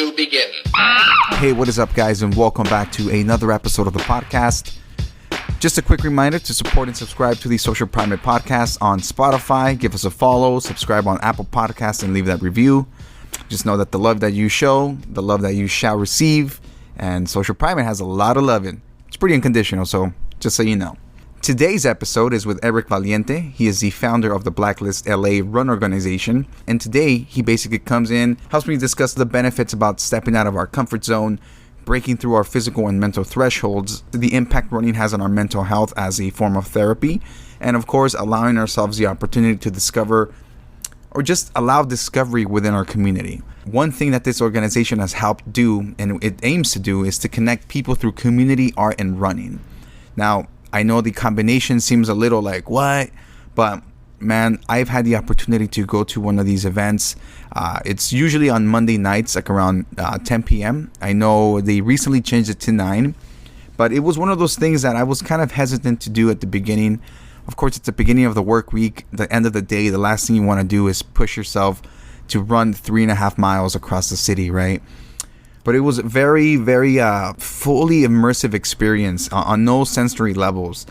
to begin. Hey, what is up, guys, and welcome back to another episode of the podcast. Just a quick reminder to support and subscribe to the Social Primate Podcast on Spotify. Give us a follow, subscribe on Apple Podcasts, and leave that review. Just know that the love that you show, the love that you shall receive, and Social Primate has a lot of loving. It's pretty unconditional, so just so you know. Today's episode is with Erik Valiente. He is the founder of the Blacklist LA run organization. And today, he basically comes in, helps me discuss the benefits about stepping out of our comfort zone, breaking through our physical and mental thresholds, the impact running has on our mental health as a form of therapy, and of course, allowing ourselves the opportunity to discover or just allow discovery within our community. One thing that this organization has helped do, and it aims to do, is to connect people through community, art, and running. Now, I know the combination seems a little like, what? But man, I've had the opportunity to go to one of these events. It's usually on Monday nights, like around 10 p.m. I know they recently changed it to 9. But it was one of those things that I was kind of hesitant to do at the beginning. Of course, it's the beginning of the work week. The end of the day, the last thing you want to do is push yourself to run 3.5 miles across the city, right? But it was a very, very fully immersive experience on no sensory levels.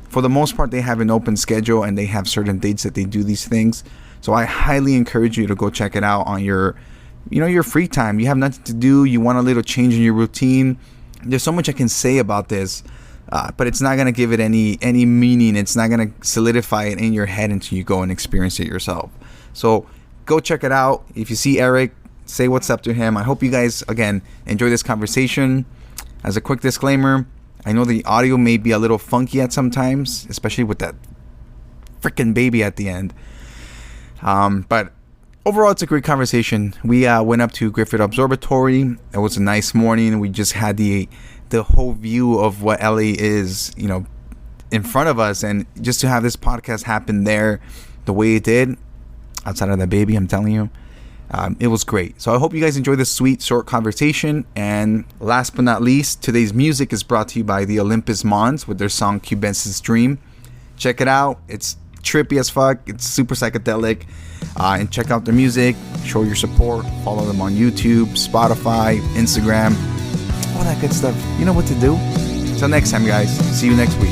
For the most part, they have an open schedule and they have certain dates that they do these things. So I highly encourage you to go check it out on your free time. You have nothing to do. You want a little change in your routine. There's so much I can say about this, but it's not going to give it any meaning. It's not going to solidify it in your head until you go and experience it yourself. So go check it out. If you see Erik, say what's up to him. I hope you guys, again, enjoy this conversation. As a quick disclaimer, I know the audio may be a little funky at sometimes, especially with that freaking baby at the end. But overall, it's a great conversation. We went up to Griffith Observatory. It was a nice morning. We just had the whole view of what LA is, in front of us. And just to have this podcast happen there the way it did, outside of that baby, I'm telling you, it was great. So I hope you guys enjoy this sweet, short conversation. And last but not least, today's music is brought to you by the Olympus Mons with their song Cubensis Dream. Check it out. It's trippy as fuck. It's super psychedelic. And check out their music. Show your support. Follow them on YouTube, Spotify, Instagram, all that good stuff. You know what to do. Until next time, guys. See you next week.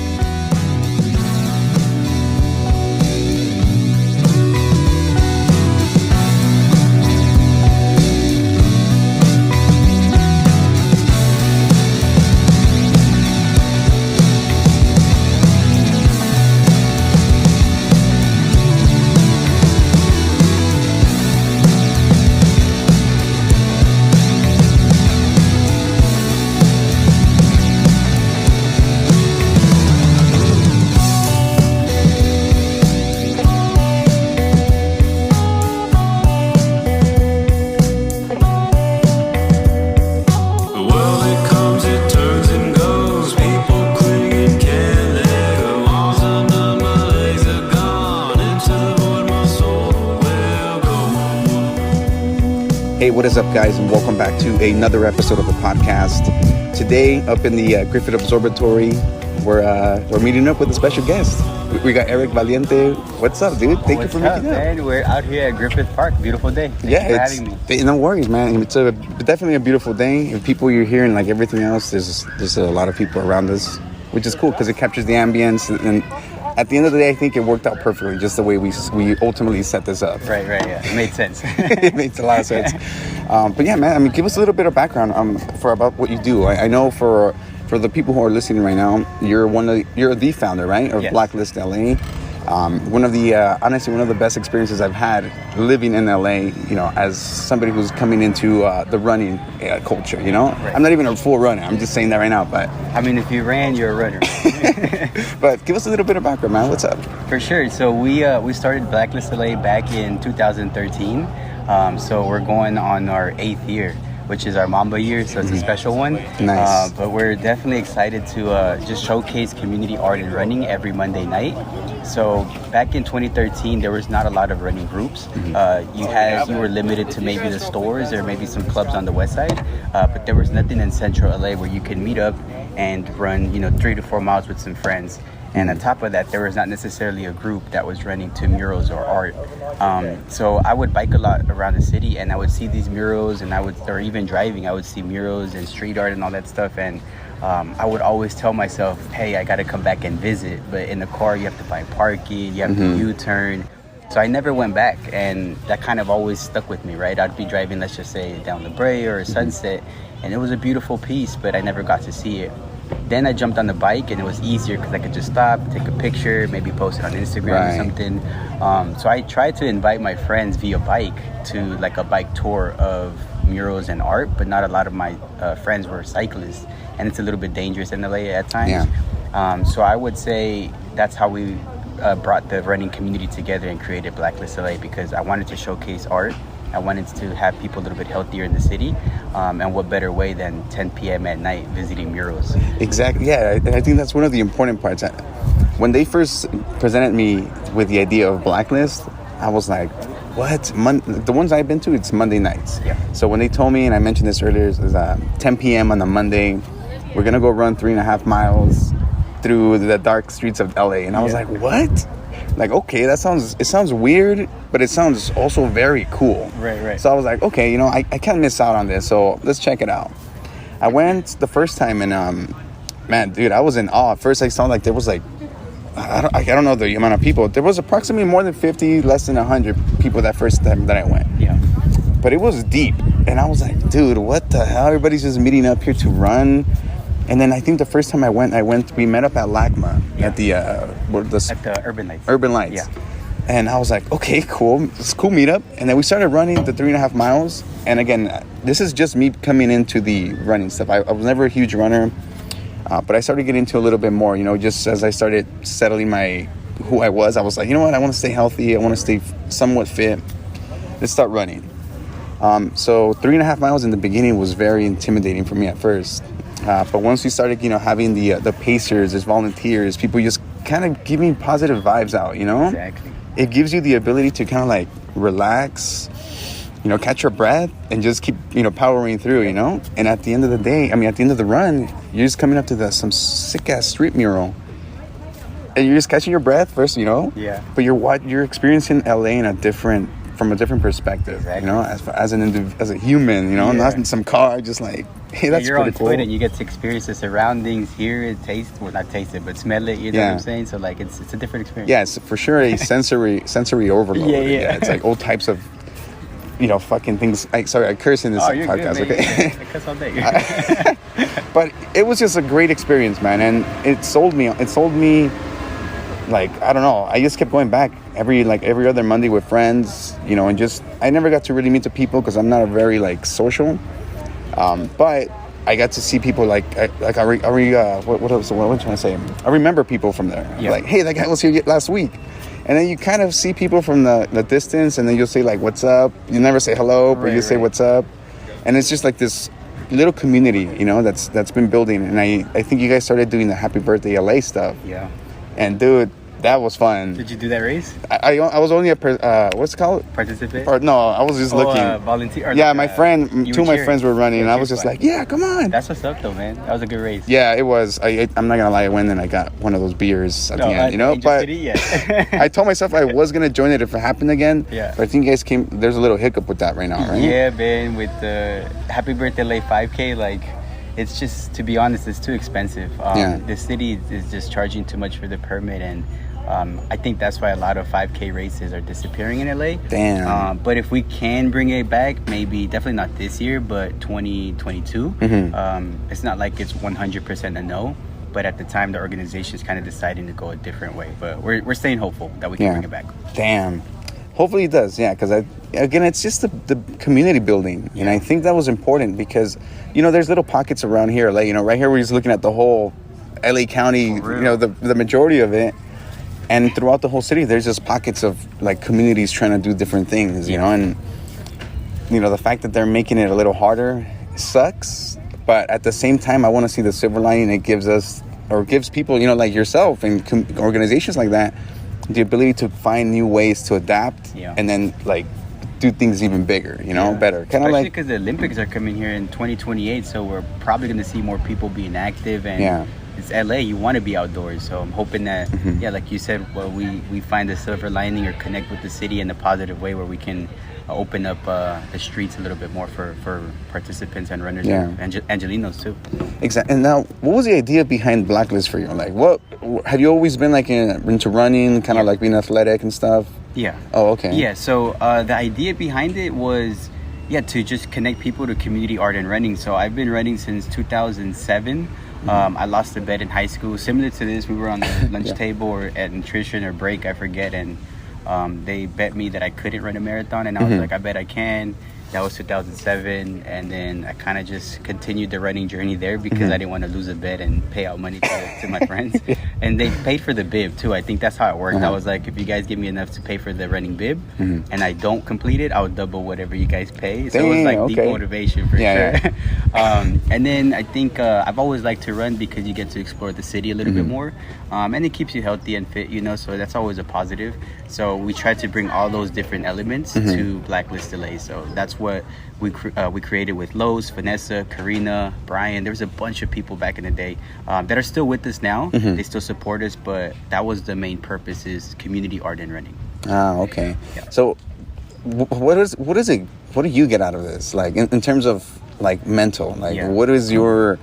Hey, what is up, guys, and welcome back to another episode of the podcast. Today, up in the Griffith Observatory, we're meeting up with a special guest. We got Erik Valiente. What's up, dude? Thank you for making it. Man? We're out here at Griffith Park. Beautiful day. Thanks for having me. No worries, man. It's definitely a beautiful day. And people you're hearing, like everything else, there's a lot of people around us, which is cool because it captures the ambience. And at the end of the day, I think it worked out perfectly, just the way we ultimately set this up. Right, yeah. It made sense. It makes a lot of sense. But yeah, man, I mean, give us a little bit of background about what you do. I know for the people who are listening right now, you're the founder, right, of Yes. Blacklist LA. One of the best experiences I've had living in LA, as somebody who's coming into the running culture, Right. I'm not even a full runner. I'm just saying that right now, but I mean, if you ran, you're a runner. but give us a little bit of background, man. What's up? For sure. So we started Blacklist LA back in 2013. So we're going on our 8th year, which is our Mamba year, so it's a special one. Nice. But we're definitely excited to just showcase community art and running every Monday night. So back in 2013, there was not a lot of running groups. You were limited to maybe the stores or maybe some clubs on the west side, but there was nothing in central LA where you could meet up and run 3 to 4 miles with some friends. And on top of that, there was not necessarily a group that was running to murals or art. So I would bike a lot around the city, and I would see these murals, and or even driving, I would see murals and street art and all that stuff. And I would always tell myself, hey, I got to come back and visit. But in the car, you have to find parking, you have to U-turn. So I never went back, and that kind of always stuck with me, right? I'd be driving, let's just say, down La Brea or Sunset, and it was a beautiful piece, but I never got to see it. Then I jumped on the bike, and it was easier because I could just stop, take a picture, maybe post it on Instagram or something. So I tried to invite my friends via bike to like a bike tour of murals and art, but not a lot of my friends were cyclists, and it's a little bit dangerous in LA at times. So I would say that's how we brought the running community together and created Blacklist LA, because I wanted to showcase art. I wanted to have people a little bit healthier in the city, and what better way than 10 p.m. at night visiting murals. Exactly. Yeah, I think that's one of the important parts. When they first presented me with the idea of Blacklist, I was like, what? The ones I've been to, it's Monday nights. Yeah. So when they told me, and I mentioned this earlier, it was 10 p.m. on a Monday, we're going to go run 3.5 miles through the dark streets of LA. And I was like, what? Like, okay, it sounds weird, but it sounds also very cool. Right. So I was like, okay, I can't miss out on this, so let's check it out. I went the first time, and man, dude, I was in awe. At first I saw like there was like, I don't know the amount of people. There was approximately more than 50, less than 100 people that first time that I went. Yeah. But it was deep, and I was like, dude, what the hell? Everybody's just meeting up here to run. And then I think the first time I went, we met up at LACMA at the Urban Lights. Urban Lights. Yeah. And I was like, okay, cool. It's a cool meetup. And then we started running the 3.5 miles. And again, this is just me coming into the running stuff. I was never a huge runner, but I started getting into a little bit more, just as I started settling who I was like, you know what? I want to stay healthy. I want to stay somewhat fit. Let's start running. So 3.5 miles in the beginning was very intimidating for me at first. But once we started, having the pacers as volunteers, people just kind of giving positive vibes out, Exactly. It gives you the ability to kind of like relax, catch your breath and just keep, powering through, And at the end of the day, at the end of the run, you're just coming up to some sick ass street mural, and you're just catching your breath first, Yeah. But you're experiencing LA from a different perspective, exactly. as a human, not in some car, just like, hey, that's you're pretty on cool. foot and you get to experience the surroundings, hear it, not taste it, but smell it. You know what I'm saying? So like, it's a different experience. Yeah, it's for sure a sensory overload. Yeah. It's like all types of, fucking things. Sorry, I curse in this podcast. Good, okay. I cuss all day. But it was just a great experience, man, and it sold me. Like, I don't know, I just kept going back every other Monday with friends, and just, I never got to really meet the people because I'm not a very social, but I got to see people what else, what am I trying to say? I remember people from there, like, hey, that guy was here last week, and then you kind of see people from the distance, and then you'll say like, what's up? You never say hello, but you say what's up, and it's just like this little community, that's been building, and I think you guys started doing the Happy Birthday LA stuff. Yeah. And dude, that was fun. Did you do that race? I was only what's it called? Participate? No, I was just looking. Volunteer? Yeah, my friend, two of my friends were running, and I was just like, yeah, come on. That's what's up, though, man. That was a good race. Yeah, it was. I'm not gonna lie, I went and I got one of those beers at the end, But I told myself I was gonna join it if it happened again. Yeah. But I think you guys there's a little hiccup with that right now, right? Yeah, man. With the Happy Birthday LA 5K, like, it's just, to be honest, it's too expensive. The city is just charging too much for the permit, and I think that's why a lot of 5K races are disappearing in LA. Damn. But if we can bring it back, maybe, definitely not this year, but 2022. It's not like it's 100% a no, but at the time the organization is kind of deciding to go a different way. But we're staying hopeful that we can bring it back. Damn. Hopefully it does, yeah, because again, it's just the community building, and I think that was important because, there's little pockets around here, like, right here we're just looking at the whole LA County, the majority of it, and throughout the whole city, there's just pockets of like communities trying to do different things, and the fact that they're making it a little harder sucks, but at the same time, I want to see the silver lining it gives people, like yourself and organizations like that, the ability to find new ways to adapt and then like do things even bigger, better. Kind of like, because the Olympics are coming here in 2028, so we're probably going to see more people being active and it's LA. You want to be outdoors. So I'm hoping that, like you said, well, we find the silver lining or connect with the city in a positive way where we can open up the streets a little bit more for participants and runners and Angelinos too. Exactly. And now, what was the idea behind Blacklist for you? Like, what have you always been like into running, kind of like being athletic and stuff? Yeah. Oh, okay. Yeah. So the idea behind it was, to just connect people to community art and running. So I've been running since 2007. I lost a bet in high school, similar to this. We were on the lunch table or at nutrition or break, I forget, and they bet me that I couldn't run a marathon, and I was like, I bet I can. That was 2007, and then I kind of just continued the running journey there because I didn't want to lose a bet and pay out money to my friends. And they paid for the bib too. I think that's how it worked. I was like, if you guys give me enough to pay for the running bib and I don't complete it, I'll double whatever you guys pay. So it was like deep motivation for sure. And then I think I've always liked to run because you get to explore the city a little bit more, and it keeps you healthy and fit, so that's always a positive. So we try to bring all those different elements to Blacklist LA. So that's what we created with Lowe's, Vanessa, Karina, Brian. There was a bunch of people back in the day that are still with us now. They still support us, but that was the main purpose, is community art and running. Okay. Yeah. So what do you get out of this? Like in terms of like mental, like what is your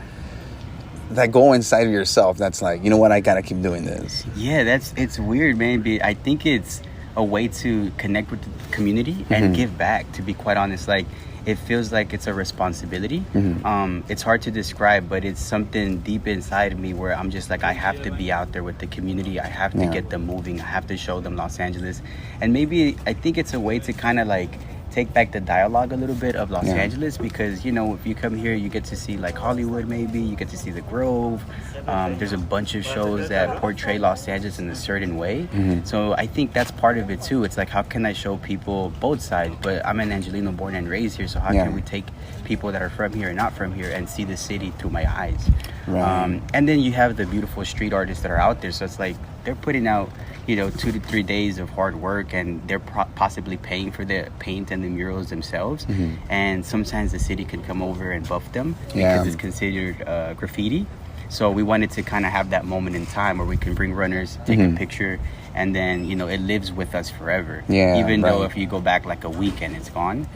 that goal inside of yourself that's like, you know what, I gotta keep doing this? Yeah, it's weird, man. I think it's a way to connect with the community and give back, to be quite honest. Like, it feels like it's a responsibility. It's hard to describe, but it's something deep inside of me where I'm just like, I have to be out there with the community. I have to get them moving. I have to show them Los Angeles. And maybe I think it's a way to kind of like take back the dialogue a little bit of Los Angeles, because if you come here, you get to see like Hollywood, maybe you get to see the Grove. There's a bunch of shows that portray Los Angeles in a certain way. So I think that's part of it too. It's like, how can I show people both sides? But I'm an Angelino born and raised here, so how can we take people that are from here and not from here and see the city through my eyes? And then you have the beautiful street artists that are out there, so it's like they're putting out 2 to 3 days of hard work, and they're possibly paying for the paint and the murals themselves. And sometimes the city can come over and buff them because it's considered graffiti. So we wanted to kind of have that moment in time where we can bring runners, take a picture, and then it lives with us forever. Even though if you go back like a week and it's gone,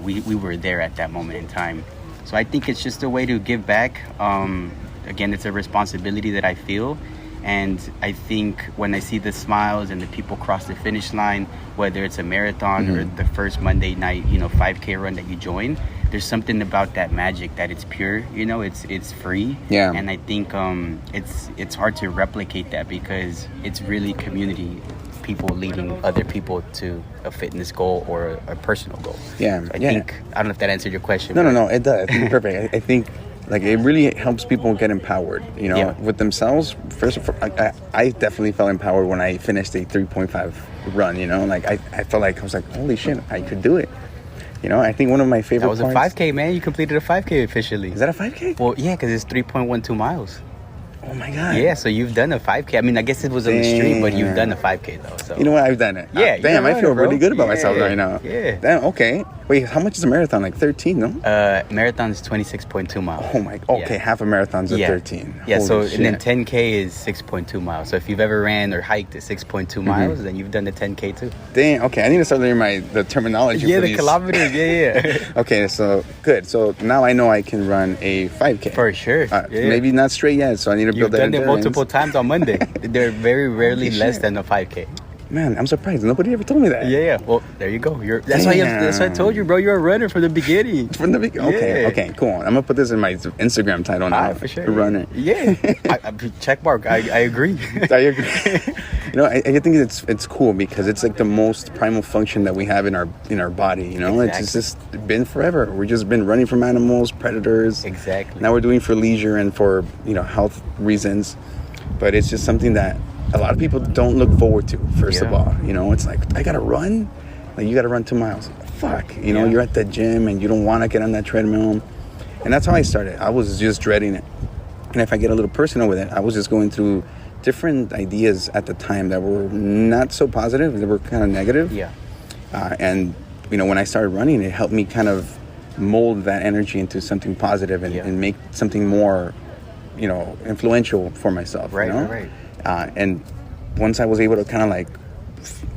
we were there at that moment in time. So I think it's just a way to give back. Again, it's a responsibility that I feel. And I think when I see the smiles and the people cross the finish line, whether it's a marathon or the first Monday night, 5K run that you join, there's something about that magic that it's pure, it's free. And I think it's hard to replicate that, because it's really community, people leading other people to a fitness goal or a personal goal. So I think, I don't know if that answered your question. No, it does. Perfect. I think like it really helps people get empowered, with themselves. First of all, I definitely felt empowered when I finished a 3.5 run, like I felt like, I was like, holy shit, I could do it. I think one of my favorite parts... That was a 5K, man. You completed a 5K officially. Is that a 5K? Well, yeah, because it's 3.12 miles. Oh my God. Yeah, so you've done a 5K. I mean, I guess it was on the street, but you've done a 5K though. So you know what? I've done it. Yeah. Damn, I feel really good about myself right now. Yeah. Damn, okay. Wait, how much is a marathon? Like 13, no? Marathon is 26.2 miles. Oh my, okay, half a marathon's at 13. Yeah, Holy shit. And then 10K is 6.2 miles. So if you've ever ran or hiked at 6.2 miles, then you've done the 10K too. Damn, okay, I need to start learning the terminology for the these. Kilometers, yeah. Okay, so good. So now I know I can run a 5K. For sure. Maybe not straight yet, so I need to build that endurance. You've done it multiple times on Monday. They're very rarely less than a 5K. Man, I'm surprised. Nobody ever told me that. Yeah. Well, there you go. That's why I told you, bro. You're a runner from the beginning. From the beginning. Okay, cool. I'm gonna put this in my Instagram title now. For sure. A runner. Yeah. Check mark. I agree. I agree. I think it's cool because it's like the most primal function that we have in our body. Exactly. It's just been forever. We've just been running from animals, predators. Exactly. Now we're doing for leisure and for health reasons, but it's just something that a lot of people don't look forward to, first of all. It's like, I gotta run? Like, you gotta run 2 miles. Fuck. You're at the gym and you don't want to get on that treadmill. And that's how I started. I was just dreading it. And if I get a little personal with it, I was just going through different ideas at the time that were not so positive. They were kind of negative. And, when I started running, it helped me kind of mold that energy into something positive and make something more influential for myself. Right, you know? right. And once I was able to kind of like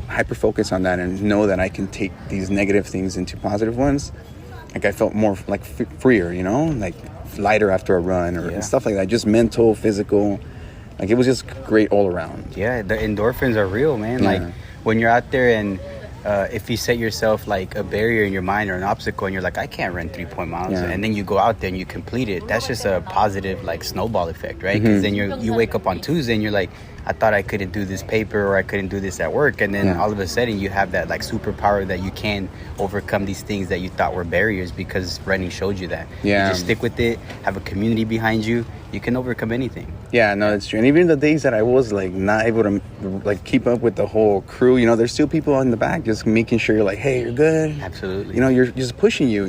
hyper focus on that and know that I can take these negative things into positive ones, like I felt more like freer, like lighter after a run and stuff like that. Just mental, physical, like it was just great all around. Yeah, the endorphins are real, man. Like when you're out there and if you set yourself like a barrier in your mind or an obstacle and you're like, I can't run 3 miles, and then you go out there and you complete it, that's just a positive like snowball effect, right? Because then you wake up on Tuesday and you're like, I thought I couldn't do this paper or I couldn't do this at work, and then all of a sudden you have that like superpower that you can overcome these things that you thought were barriers because running showed you that. You just stick with it, have a community behind you, you can overcome anything. Yeah, no, it's true. And even the days that I was like not able to like keep up with the whole crew, there's still people in the back just making sure you're like, hey, you're good. Absolutely. You're just pushing you,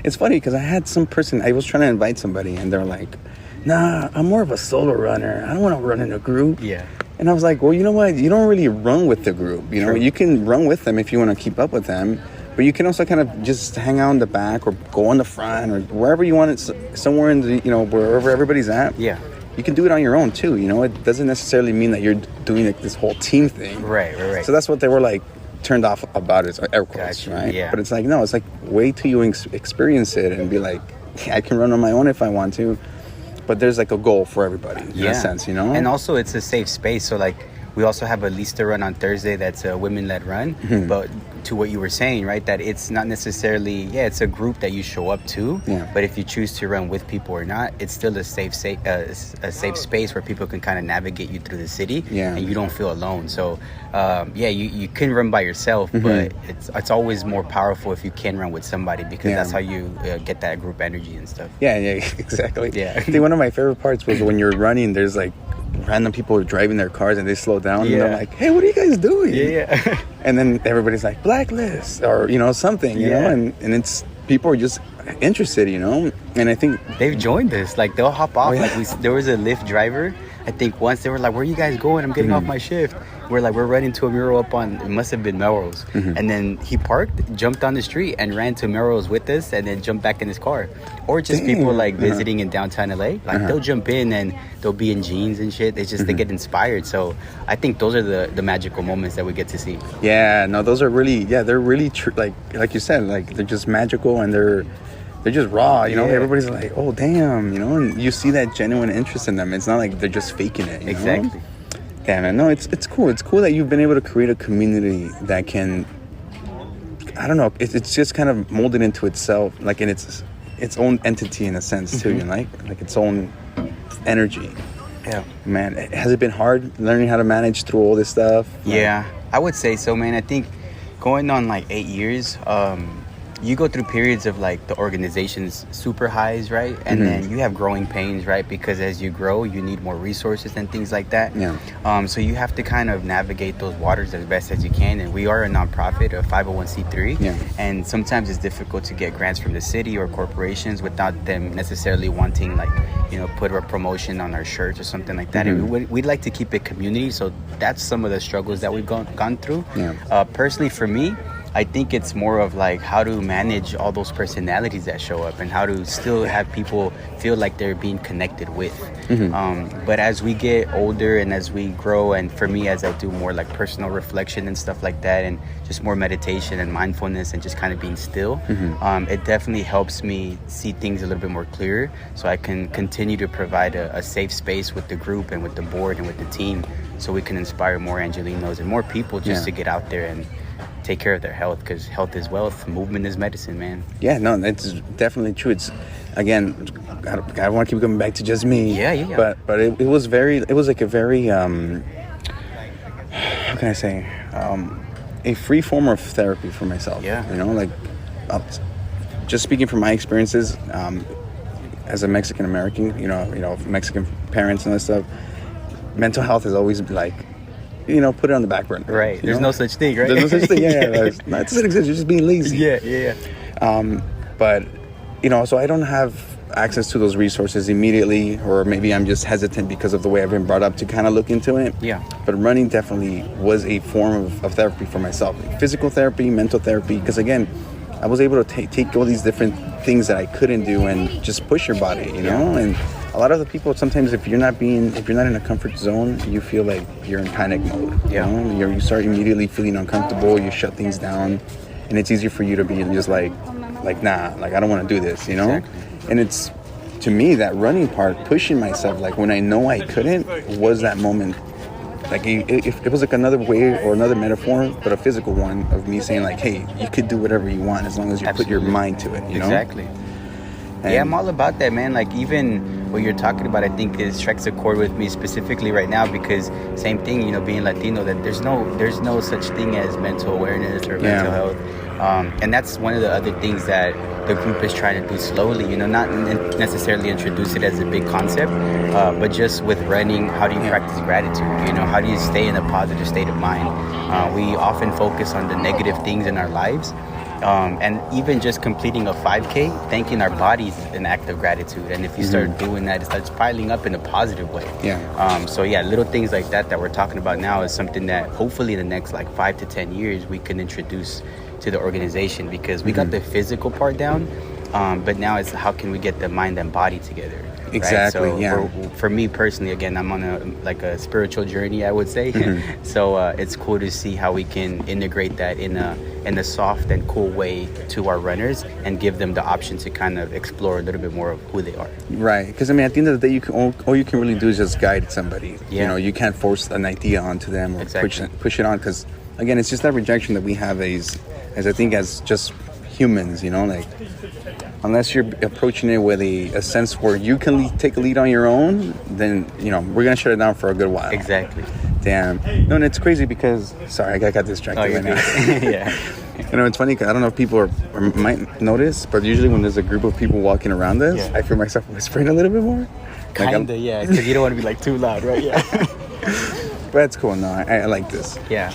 It's funny because I had some person, I was trying to invite somebody and they're like, nah, I'm more of a solo runner. I don't want to run in a group. Yeah. And I was like, well, you know what? You don't really run with the group. You can run with them if you want to keep up with them. But you can also kind of just hang out in the back or go on the front or wherever you want it, somewhere in the, wherever everybody's at. Yeah. You can do it on your own too. It doesn't necessarily mean that you're doing like this whole team thing. Right. So that's what they were like turned off about it, air quotes, right? Yeah. But it's like, no, it's like wait till you experience it and be like, I can run on my own if I want to. But there's like a goal for everybody in a sense, And also it's a safe space. So like we also have a Lista run on Thursday that's a women-led run. But to what you were saying, right, that it's not necessarily, it's a group that you show up to. Yeah. But if you choose to run with people or not, it's still a safe space where people can kind of navigate you through the city. Yeah. And you don't feel alone. So, you can run by yourself, but it's always more powerful if you can run with somebody because that's how you get that group energy and stuff. Yeah, exactly. Yeah. I think one of my favorite parts was when you're running, there's like random people are driving their cars and they slow down and I'm like, hey, what are you guys doing? Yeah. And then everybody's like, Blacklist or something, you know, and it's people are just interested, and I think they've joined us. Like they'll hop off. Like there was a Lyft driver, I think once they were like, where are you guys going? I'm getting off my shift. We're running to a mural up on, it must have been Melrose. And then he parked, jumped on the street and ran to Melrose with us and then jumped back in his car. Or just people like visiting in downtown LA. Like they'll jump in and they'll be in jeans and shit. They just, they get inspired. So I think those are the magical moments that we get to see. Yeah, no, those are really, they're really like you said, like they're just magical and they're just raw, everybody's like, oh damn, and you see that genuine interest in them. It's not like they're just faking it. Exactly. Yeah, man, no, it's cool. It's cool that you've been able to create a community that can, I don't know, it's just kind of molded into itself, like in its own entity in a sense too, like its own energy. Yeah. Man, has it been hard learning how to manage through all this stuff? Yeah, I would say so, man. I think going on like 8 years, you go through periods of like the organization's super highs, right? And then you have growing pains, right? Because as you grow, you need more resources and things like that. Yeah. So you have to kind of navigate those waters as best as you can. And we are a nonprofit, a 501c3. Yeah. And sometimes it's difficult to get grants from the city or corporations without them necessarily wanting like, put a promotion on our shirts or something like that. And we'd like to keep it community. So that's some of the struggles that we've gone through. Yeah. Personally, for me, I think it's more of like how to manage all those personalities that show up and how to still have people feel like they're being connected with. But as we get older and as we grow, and for me, as I do more like personal reflection and stuff like that, and just more meditation and mindfulness and just kind of being still, it definitely helps me see things a little bit more clearer so I can continue to provide a safe space with the group and with the board and with the team so we can inspire more Angelinos and more people just to get out there and take care of their health, because health is wealth, movement is medicine, man. Yeah, no, that's definitely true. It's, again, I don't want to keep coming back to just me. Yeah. But it was like a very, how can I say, a free form of therapy for myself. Yeah. Just speaking from my experiences, as a Mexican American, Mexican parents and that stuff, mental health has always been like, put it on the back burner. Right. There's no such thing, right? There's no such thing. Yeah. It doesn't exist. You're just being lazy. Yeah. But, so I don't have access to those resources immediately, or maybe I'm just hesitant because of the way I've been brought up to kind of look into it. Yeah. But running definitely was a form of therapy for myself. Physical therapy, mental therapy, because again, I was able to take all these different things that I couldn't do and just push your body, you know. And a lot of the people, sometimes if you're not in a comfort zone, you feel like you're in panic mode. You know, you start immediately feeling uncomfortable. You shut things down, and it's easier for you to be just like nah, like I don't want to do this, you know. Exactly. And it's, to me, that running part, pushing myself, like when I know I couldn't, was that moment. Like it was like another way or another metaphor, but a physical one of me saying like, hey, you could do whatever you want as long as you put your mind to it, you know? Exactly. Yeah, I'm all about that, man. Like, even what you're talking about, I think it strikes a chord with me specifically right now, because same thing, you know, being Latino, that there's no such thing as mental awareness or mental health. And that's one of the other things that the group is trying to do slowly, you know, not necessarily introduce it as a big concept, but just with running, how do you practice gratitude? You know, how do you stay in a positive state of mind? We often focus on the negative things in our lives. And even just completing a 5K, thanking our bodies is an act of gratitude. And if you start doing that, it starts piling up in a positive way. So little things like that we're talking about now is something that hopefully in the next like 5 to 10 years we can introduce to the organization, because we got the physical part down, but now it's how can we get the mind and body together. Exactly. Right? So for me personally, again, I'm on a spiritual journey, I would say. So it's cool to see how we can integrate that in a soft and cool way to our runners and give them the option to kind of explore a little bit more of who they are. Right. Because I mean, at the end of the day, all you can really do is just guide somebody. You know, you can't force an idea onto them or push it on, because again, it's just that rejection that we have as I think as just humans, you know, like unless you're approaching it with a sense where you can take a lead on your own, then, you know, we're going to shut it down for a good while. Exactly. Damn. No, and it's crazy because, sorry, I got distracted right now. Yeah. You know, it's funny because I don't know if people might notice, but usually when there's a group of people walking around us, I feel myself whispering a little bit more. Kinda, yeah, because you don't want to be like too loud, right? Yeah. But that's cool. No, I like this. Yeah.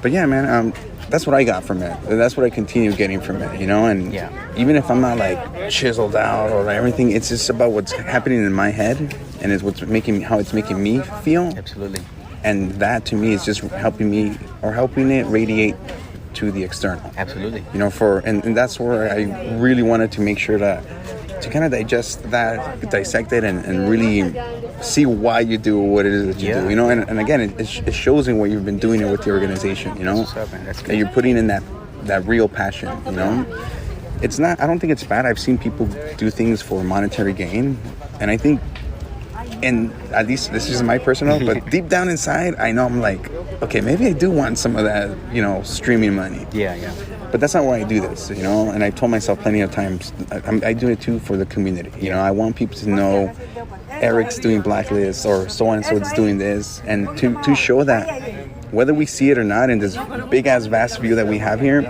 But yeah, man, that's what I got from it. That's what I continue getting from it, you know? And even if I'm not like chiseled out or everything, it's just about what's happening in my head, and it's how it's making me feel. Absolutely. And that to me is just helping it radiate to the external. Absolutely. You know, and that's where I really wanted to make sure to kind of digest that, dissect it, and really see why you do what it is that you do, you know. And again, it shows in what you've been doing it with the organization, you know. That's what's up, man. That's good. That you're putting in that real passion, you know. It's not, I don't think it's bad. I've seen people do things for monetary gain, and I think, and at least this is my personal, but deep down inside, I know I'm like, okay, maybe I do want some of that, you know, streaming money. Yeah. But that's not why I do this, you know. And I told myself plenty of times, I do it too for the community. You know, I want people to know Erik's doing Blacklist or so and so is doing this, and to show that whether we see it or not in this big ass vast view that we have here,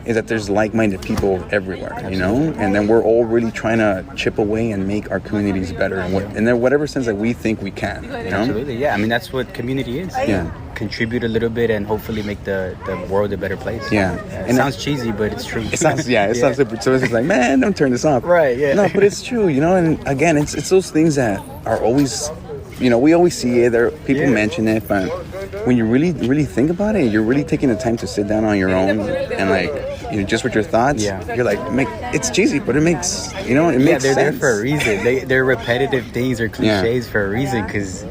is that there's like-minded people everywhere, you know. And then we're all really trying to chip away and make our communities better, and then whatever sense that we think we can, you know. Absolutely, yeah. I mean, that's what community is. Yeah. Contribute a little bit and hopefully make the world a better place. Yeah. It sounds cheesy, but it's true. It sounds super. So it's like, man, don't turn this off. Right, yeah. No, but it's true, you know. And again, it's those things that are always, you know, we always see it. People mention it, but when you really, really think about it, you're really taking the time to sit down on your own and like, you know, just with your thoughts. You're like, it's cheesy, but it makes, you know, it makes sense. They're there for a reason. They're repetitive things or cliches for a reason, because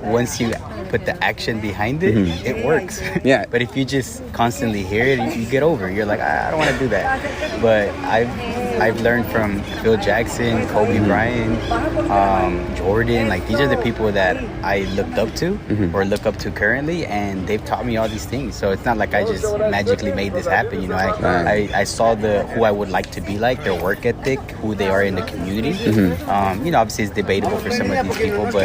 once you put the action behind it, it works. Yeah. But if you just constantly hear it, you get over it. You're like, I don't want to do that. But I've learned from Phil Jackson, Kobe Bryant, Jordan. Like, these are the people that I looked up to or look up to currently, and they've taught me all these things. So it's not like I just magically made this happen. You know, I saw who I would like to be like, their work ethic, who they are in the community. You know, obviously it's debatable for some of these people, but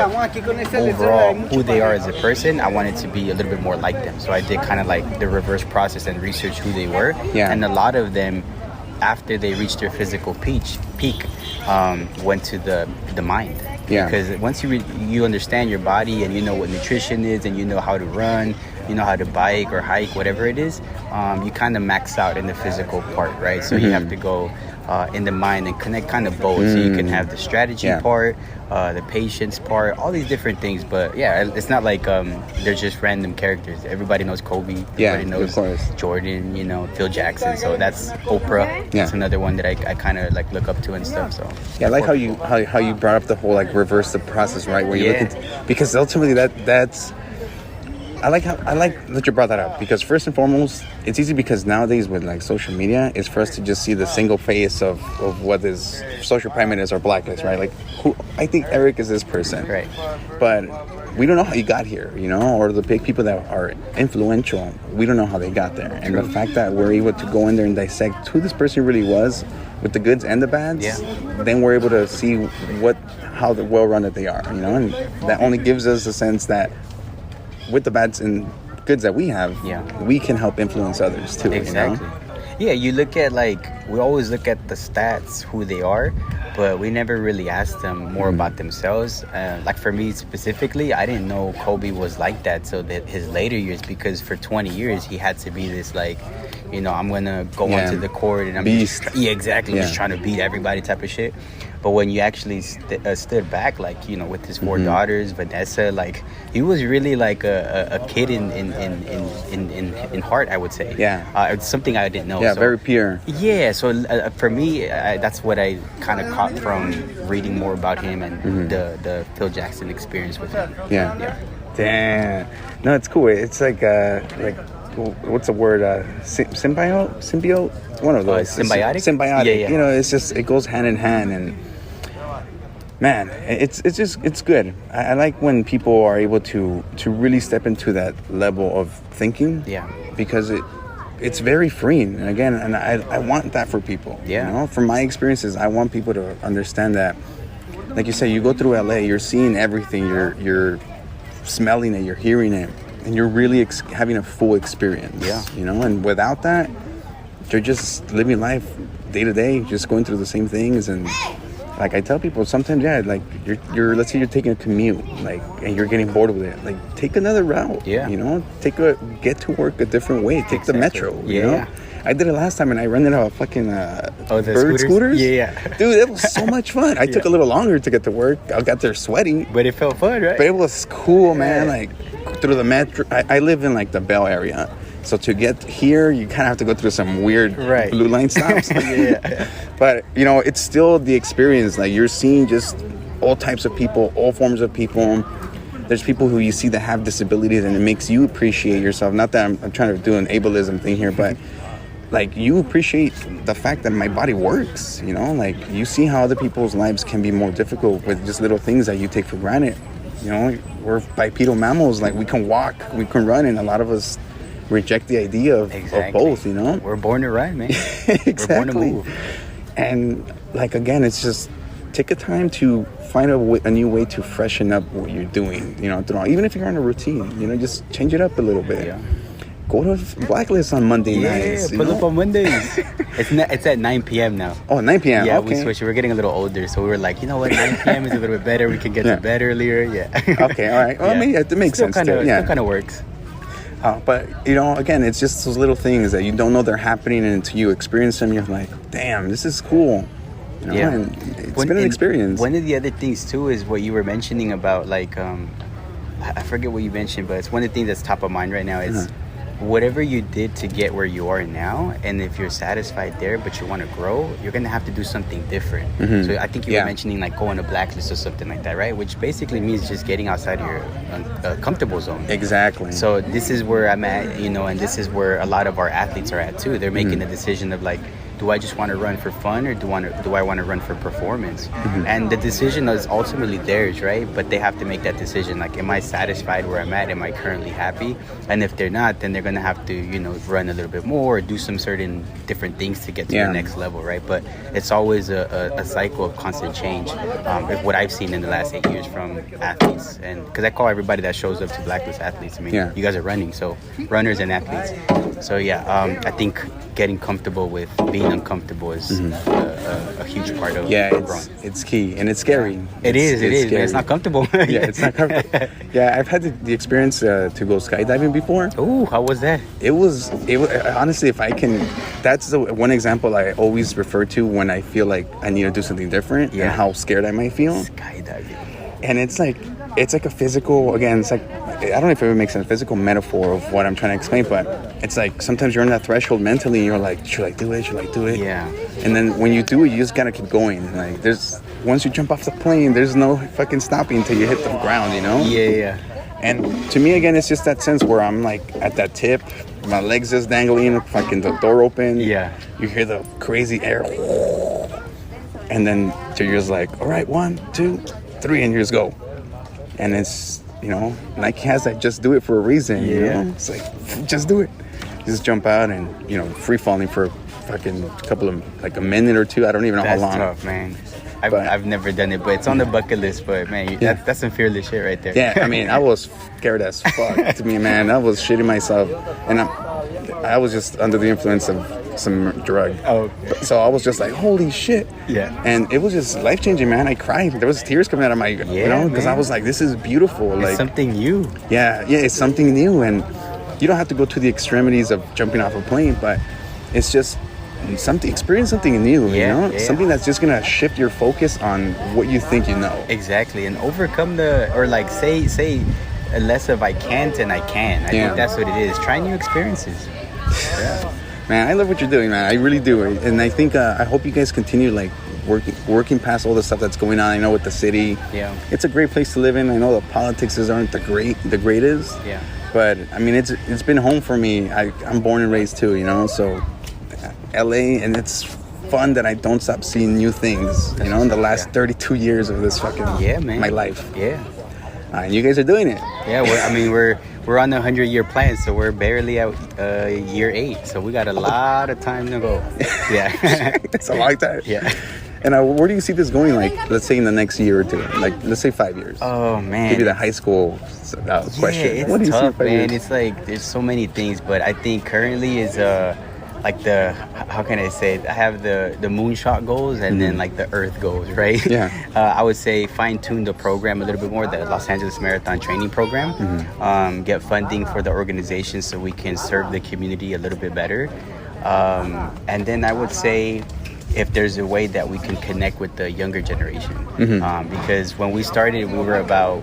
overall, who they are as a person, I wanted to be a little bit more like them. So I did kind of like the reverse process and research who they were. And a lot of them, after they reached their physical peak, went to the mind. Because once you understand your body and you know what nutrition is and you know how to run, you know how to bike or hike, whatever it is, you kind of max out in the physical part, right? So you have to go in the mind and connect kind of both. So you can have the strategy part, the patience part, all these different things. But yeah, it's not like they're just random characters. Everybody knows Kobe. Everybody knows Jordan. You know, Phil Jackson. So that's Oprah. That's another one that I kind of like look up to and stuff. So yeah, I like how you brought up the whole like reverse the process, right? Where you look at, because ultimately that's. I like that you brought that up, because first and foremost, it's easy because nowadays with like social media, it's for us to just see the single face of what is social primate is or Blacklist, right? Like, who I think Erik is this person, right? But we don't know how you got here, you know, or the big people that are influential. We don't know how they got there, and the fact that we're able to go in there and dissect who this person really was, with the goods and the bads, then we're able to see how well run that they are, you know, and that only gives us a sense that, with the bads and goods that we have, we can help influence others too. Exactly. You know? Yeah, you look at we always look at the stats, who they are, but we never really ask them more about themselves. Like for me specifically, I didn't know Kobe was like that till his later years, because for 20 years he had to be this like, you know, I'm gonna go onto the court and I'm beast. Just trying to beat everybody type of shit. But when you actually stood back, like, you know, with his 4 daughters, Vanessa, like, he was really like a kid in heart, I would say. Yeah. It's something I didn't know. Yeah, so, very pure. Yeah, so for me, that's what I kind of caught from reading more about him and the Phil Jackson experience with him. Yeah. Damn. No, it's cool. It's like what's the word? Symbiote? One of those. Symbiotic? Symbiotic. Yeah. You know, it's just, it goes hand in hand, and man, it's good. I like when people are able to really step into that level of thinking. Yeah. Because it's very freeing. And again, I want that for people. Yeah. You know, from my experiences, I want people to understand that, like you say, you go through LA, you're seeing everything, you're smelling it, you're hearing it, and you're really having a full experience. Yeah. You know, and without that, you're just living life day to day, just going through the same things. And like I tell people sometimes, like you're let's say you're taking a commute, like, and you're getting bored with it, like take another route. Yeah. You know, get to work a different way. Take the metro. You know? I did it last time, and I rented a fucking bird scooters. Yeah. Dude, it was so much fun. I took a little longer to get to work. I got there sweaty, but it felt fun, right? But it was cool, man. Like through the metro. I live in like the Bell area. So to get here, you kind of have to go through some weird blue line stops. But, you know, it's still the experience. Like, you're seeing just all types of people, all forms of people. There's people who you see that have disabilities, and it makes you appreciate yourself. Not that I'm trying to do an ableism thing here, but, like, you appreciate the fact that my body works, you know? Like, you see how other people's lives can be more difficult with just little things that you take for granted. You know, we're bipedal mammals. Like, we can walk, we can run, and a lot of us reject the idea of both, you know? We're born to run, man. Exactly. We're born to move. And, like, again, it's just take a time to find a new way to freshen up what you're doing, you know, even if you're on a routine, you know, just change it up a little bit. Yeah. Go to Blacklist on Monday nights. Yeah, pull up on Mondays. It's at 9 p.m. now. Oh, 9 p.m. Yeah, okay. we switched. We're getting a little older, so we were like, you know what, 9 p.m. is a little bit better. We can get to bed earlier. Yeah. Okay, all right. Well, I mean, it makes sense too. Yeah. Still kind of works. But, you know, again, it's just those little things that you don't know they're happening, and until you experience them, you're like, damn, this is cool. You know? And it's been an experience. One of the other things, too, is what you were mentioning about, like, I forget what you mentioned, but it's one of the things that's top of mind right now is whatever you did to get where you are now, and if you're satisfied there but you want to grow, you're going to have to do something different. So I think you were mentioning like going to Blacklist or something like that, right? Which basically means just getting outside of your comfortable zone. Exactly. So this is where I'm at, you know, and this is where a lot of our athletes are at too. They're making a decision of like, do I just want to run for fun, or do I want to run for performance? And the decision is ultimately theirs, right? But they have to make that decision. Like, am I satisfied where I'm at? Am I currently happy? And if they're not, then they're going to have to, you know, run a little bit more or do some certain different things to get to the next level, right? But it's always a cycle of constant change. What I've seen in the last 8 years from athletes, and because I call everybody that shows up to Blacklist athletes. I mean, you guys are running, so runners and athletes. So yeah, I think getting comfortable with being uncomfortable is a huge part of growing. It's key, and it's scary. It is. Scary. It's not comfortable. Yeah, it's not comfortable. Yeah, I've had the experience to go skydiving before. Ooh, how was that? It was honestly, if I can, that's the one example I always refer to when I feel like I need to do something different and how scared I might feel. Skydiving. And it's like a physical, again, it's like, I don't know if it ever makes sense, a physical metaphor of what I'm trying to explain, but it's like sometimes you're on that threshold mentally and you're like, should I do it? Should I do it? Yeah. And then when you do it, you just gotta keep going. Like once you jump off the plane, there's no fucking stopping until you hit the ground, you know? Yeah. And to me, again, it's just that sense where I'm like at that tip, my legs just dangling, fucking the door open. Yeah. You hear the crazy air. And then you're just like, all right, 1, 2, 3, and you just go. And it's, Nike has that just do it for a reason, you know? It's like, just do it. Just jump out and, free falling for fucking couple of, like a minute or two. I don't even know how long. That's tough, man. I've never done it, but it's on the bucket list. But man, that's some fearless shit right there. Yeah, I mean, I was scared as fuck to me, man. I was shitting myself, and I was just under the influence of some drug. Oh, so I was just like, holy shit. Yeah. And it was just life changing, man. I cried. There was tears coming out of my, because I was like, this is beautiful. It's like something new. Yeah, it's something new, and you don't have to go to the extremities of jumping off a plane, but it's just experience something new, something that's just gonna shift your focus on what you think you know. Exactly, and overcome say less of I can't and I can. I think that's what it is. Try new experiences. Yeah. Man, I love what you're doing, man. I really do, and I think I hope you guys continue like working past all the stuff that's going on. I know with the city, it's a great place to live in. I know the politics aren't the greatest, but I mean it's been home for me. I'm born and raised too, so LA, and it's fun that I don't stop seeing new things, in the last 32 years of this fucking my life. Yeah. And you guys are doing it. Yeah, we're on the 100-year plan, so we're barely at year 8, so we got a lot of time to go. Yeah. It's a long time. Yeah. And where do you see this going, like, let's say in the next year or two? Like, let's say 5 years. Oh, man. Maybe the high school question. It's what do you tough, see in 5 man. years? It's like, there's so many things, but I think currently is like how can I say it? I have the moonshot goals and then like the earth goals, right? Yeah. I would say fine-tune the program a little bit more, the Los Angeles Marathon training program. Get funding for the organization so we can serve the community a little bit better. And then I would say if there's a way that we can connect with the younger generation. Because when we started, we were about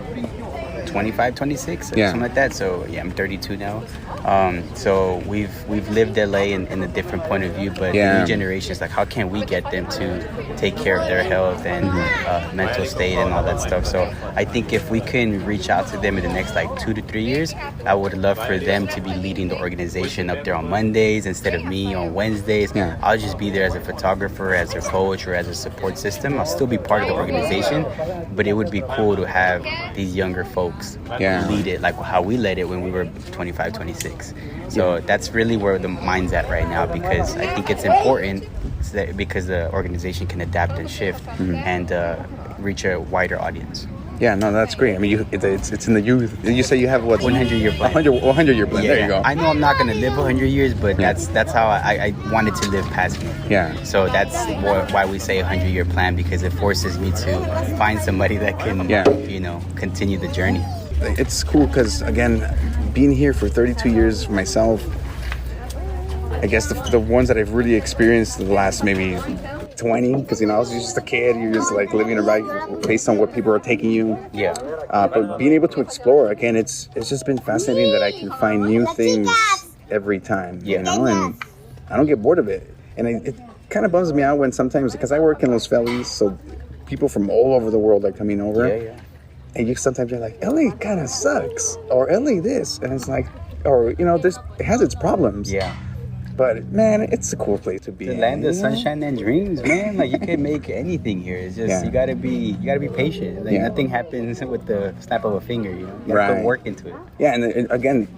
25, 26, something like that. So yeah, I'm 32 now. So we've lived LA in a different point of view, but the new generations, like how can we get them to take care of their health and mental state and all that stuff? So I think if we can reach out to them in the next like 2 to 3 years, I would love for them to be leading the organization up there on Mondays instead of me on Wednesdays. I'll just be there as a photographer, as a coach, or as a support system. I'll still be part of the organization, but it would be cool to have these younger folks lead it like how we led it when we were 25, 26. So that's really where the mind's at right now, because I think it's important because the organization can adapt and shift and reach a wider audience. Yeah, no, that's great. I mean, it's in the youth. You say you have what? 100-year plan. 100-year plan. There you go. I know I'm not going to live 100 years, but that's how I wanted to live past me. Yeah. So that's why we say 100-year plan, because it forces me to find somebody that can, continue the journey. It's cool because, again, being here for 32 years myself, I guess the ones that I've really experienced the last maybe 20, because I was just a kid, you're just like living around based on what people are taking you. Yeah. But being able to explore, again, it's just been fascinating that I can find new things every time, and I don't get bored of it. And it kind of bums me out when sometimes, because I work in Los Feliz, so people from all over the world are coming over. Yeah. And sometimes you're like, LA kind of sucks, or LA this, and it's like, or it has its problems. Yeah. But man, it's a cool place to be. The land of sunshine and dreams, man. Like you can make anything here. It's just you gotta be patient. Like nothing happens with the snap of a finger. You gotta put work into it. Yeah, and again,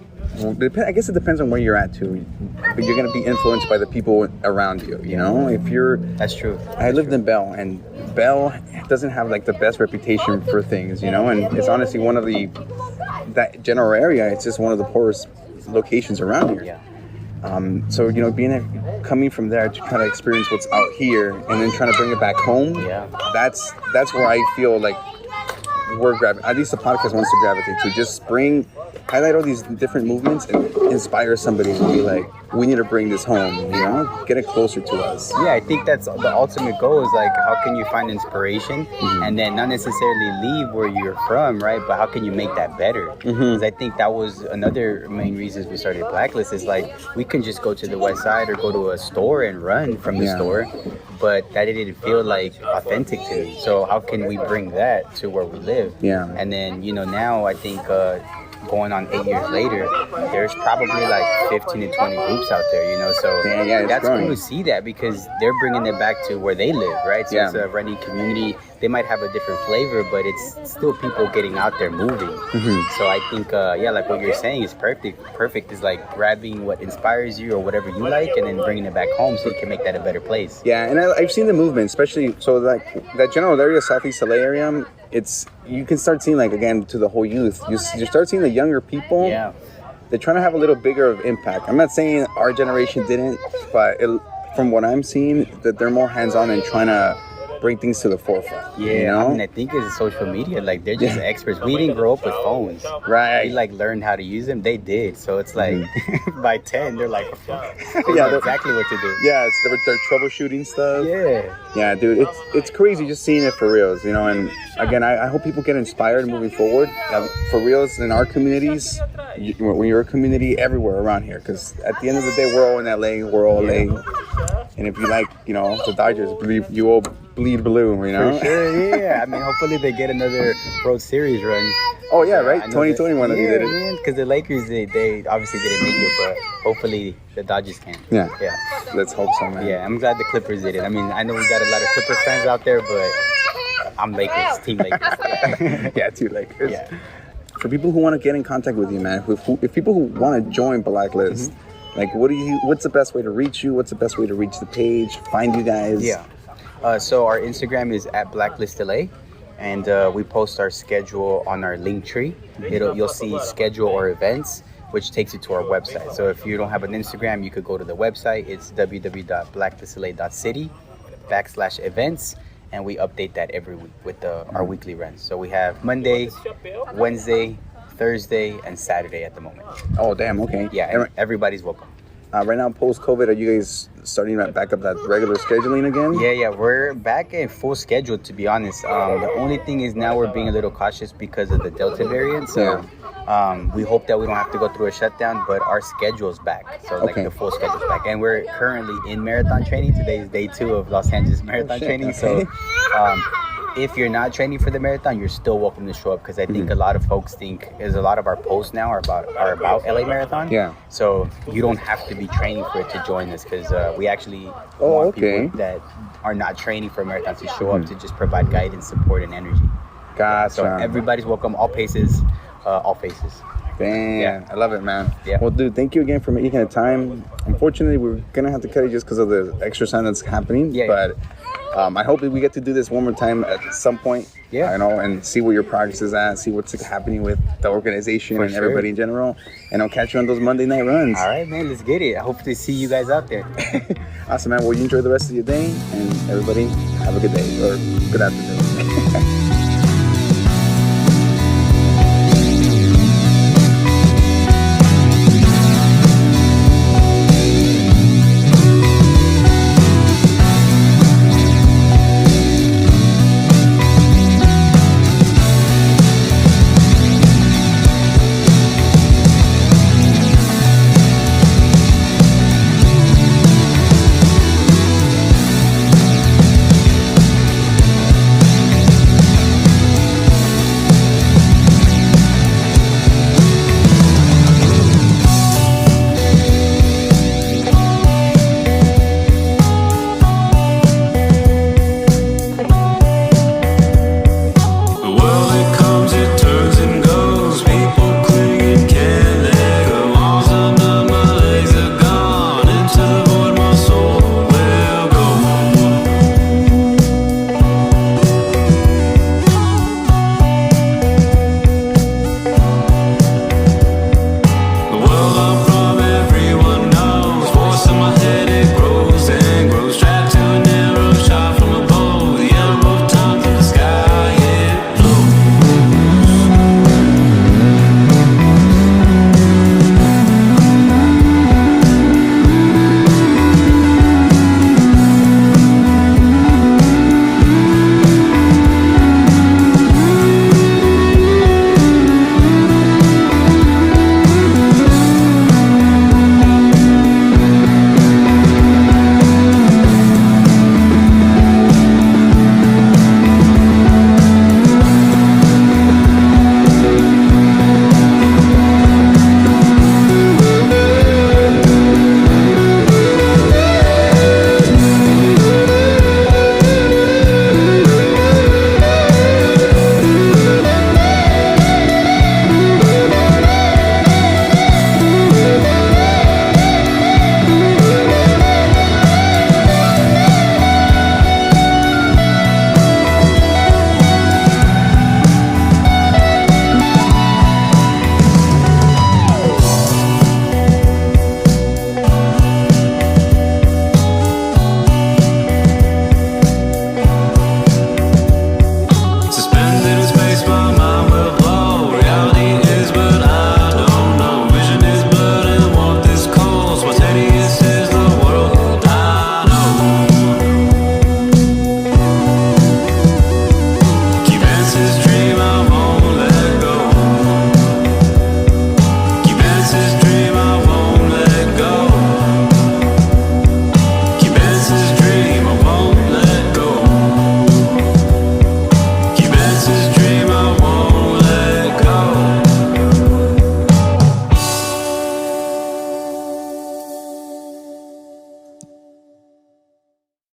I guess it depends on where you're at too. But you're gonna be influenced by the people around you. You know, if you're. That's true. I lived in Bell, and Bell doesn't have like the best reputation for things. And it's honestly one of that general area. It's just one of the poorest locations around here. Yeah. So coming from there to try to experience what's out here and then trying to bring it back home. Yeah. That's where I feel like we're at least the podcast wants to gravitate to. Just highlight all these different movements and inspire somebody to be like, we need to bring this home, get it closer to us. Yeah, I think that's the ultimate goal is like, how can you find inspiration and then not necessarily leave where you're from, right? But how can you make that better? Because I think that was another main reasons we started Blacklist is like, we can just go to the west side or go to a store and run from the store, but that didn't feel like authentic to me. So how can we bring that to where we live? Yeah. And then, now I think going on 8 years later, there's probably like 15 to 20 groups out there, so that's cool to see that because they're bringing it back to where they live, right? So it's a running community. They might have a different flavor, but it's still people getting out there moving. So I think, like what you're saying is perfect. Perfect is like grabbing what inspires you or whatever you like and then bringing it back home so you can make that a better place. Yeah, and I've seen the movement, especially, so like that general area, Southeast LA area, you can start seeing, like, again, to the whole youth, you start seeing the younger people. Yeah. They're trying to have a little bigger of impact. I'm not saying our generation didn't, but from what I'm seeing, that they're more hands-on and trying to bring things to the forefront. Yeah, I mean, I think it's social media. Like, they're just experts. We didn't grow up with phones. Right. We, like, learned how to use them. They did. So it's like, by 10, they're like, they Yeah, know exactly what to do. Yeah, they're troubleshooting stuff. Yeah. Yeah, dude, it's crazy just seeing it for reals, and again, I hope people get inspired moving forward. For reals in our communities, when you're a community everywhere around here, because at the end of the day, we're all in LA, we're all LA. And if you like, the Dodgers, you all bleed blue, For sure, yeah. I mean, hopefully they get another World Series run. Oh, yeah, right? 2021 that, they did it. Because the Lakers, they obviously didn't make it, but hopefully the Dodgers can. Yeah. Let's hope so, man. Yeah, I'm glad the Clippers did it. I mean, I know we got a lot of Clippers fans out there, but I'm Lakers, Team Lakers. Yeah, Team Lakers. Yeah. For people who want to get in contact with you, man, if people who want to join Blacklist, like, what's the best way to reach you? What's the best way to reach the page? Find you guys? Yeah. So our Instagram is at BlacklistLA, and we post our schedule on our link tree. You'll see schedule or events, which takes you to our website. So if you don't have an Instagram, you could go to the website. It's www.blacklistla.city/events, and we update that every week with our weekly runs. So we have Monday, Wednesday, Thursday, and Saturday at the moment. Oh, damn, okay. Yeah, and everybody's welcome. Right now, post-COVID, are you guys starting back up that regular scheduling again? Yeah, we're back in full schedule, to be honest. The only thing is now we're being a little cautious because of the Delta variant. So we hope that we don't have to go through a shutdown, but our schedule's back. So the full schedule's back. And we're currently in marathon training. Today is day 2 of Los Angeles marathon training. Okay. So if you're not training for the marathon, you're still welcome to show up, because I think a lot of folks think a lot of our posts now are about LA Marathon. Yeah. So you don't have to be training for it to join us, because we actually want people that are not training for a marathon to show up to just provide guidance, support, and energy. Gotcha. So everybody's welcome, all paces, all faces. Damn, Yeah. I love it, man. Yeah. Well, dude, thank you again for making the time. Unfortunately, we're gonna have to cut it just because of the exercise that's happening. Yeah. But I hope that we get to do this one more time at some point. Yeah. And see where your progress is at, see what's happening with the organization and everybody in general. And I'll catch you on those Monday night runs. All right, man, let's get it. I hope to see you guys out there. Awesome, man. Well, you enjoy the rest of your day, and everybody have a good day or good afternoon.